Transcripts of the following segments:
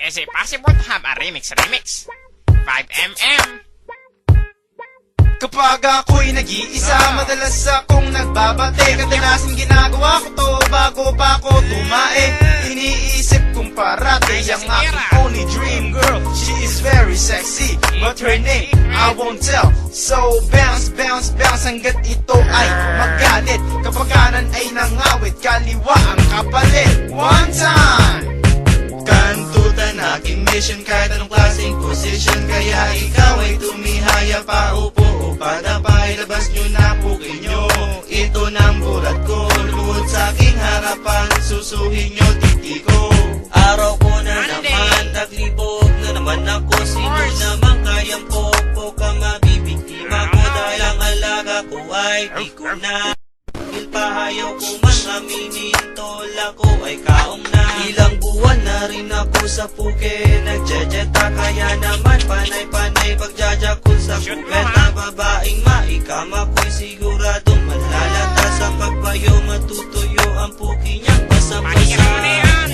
Is it possible to have a remix? 5mm. Kapag ako'y nag-iisa, madalas akong nagbabate. Kadalasan ginagawa ko to bago pa ako tumae. Iniisip kong parati ang aking only dream girl. She is very sexy, but her name I won't tell. So bounce, bounce, bounce hanggat ito ay magalit. Kapag kanan ay nangawit, kaliwa ang kapalit. One time! Kantutan aking mission kahit anong klaseng position. Kaya ikaw ay tumihaya pa, upo o padapay. Labas nyo na pukin nyo, ito ng bulat ko. Lumuhod sa aking harapan, susuhin nyo titi ko. Araw ko na naman, taglibog na naman ako. Sino naman kayang popo ka mabibiktima ko? Dahil ang alaga ko ay di ko na pahayaw ko man aminin, tola ko ay kaong na. Ilang buwan na rin ako sa puke, nagjejeta. Kaya naman panay-panay pagjajakul sa kupeta. Babaeng maikama ko'y siguradong manlalata. Sa pagpayo matutuyo ang puki niyang basang-basa.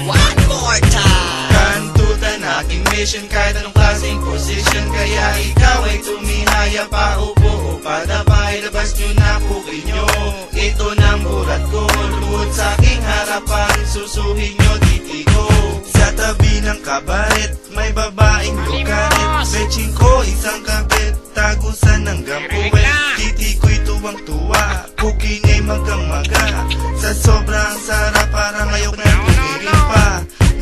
One more time! Kantutan aking mission kahit anong klaseng position. Kaya ikaw ay tumihaya pa, upo o padapay. Labas nyo na puki nyo, ito ng bulat ko. Lumuhod sa aking harapan, susuhin nyo titi ko. Sa tabi ng kabaret, may babaeng bukaret. Betching ko isang kabit, tagusan ng gampuwet. Titi ko'y tuwang-tuwa, puki niya'y magang-maga. Sa sobrang sarap, parang ayok na tumingin pa.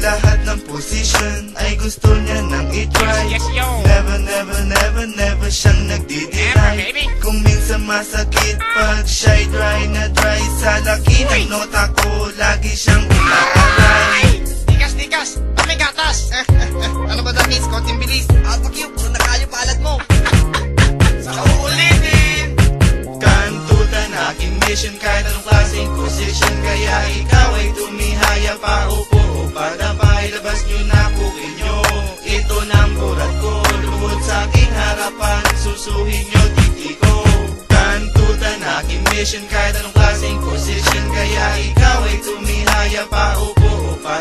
Lahat ng position ay gusto niya nang i-try. Never, never, never, never siyang nagdi-deny. Kung minsan masakit pag shy, dry na dry. Sa laki ng nota ko, lagi siyang umaaray. Tikas! Ba't may gatas? Ano ba damis? Konting bilis. Fuck you, puro na kayo palad mo. Sa uulitin! Kantutan aking mission kahit anong klaseng position. Kaya ikaw ay tumihaya pa, upo o padapay. Labas nyo na pukin nyo, ito ng burat ko. Lumuhod sa aking harapan, susuhin nyo titi ko. Kantutan aking mission kahit anong klaseng position. Kaya ikaw ay tumihaya pa, upo o padapay.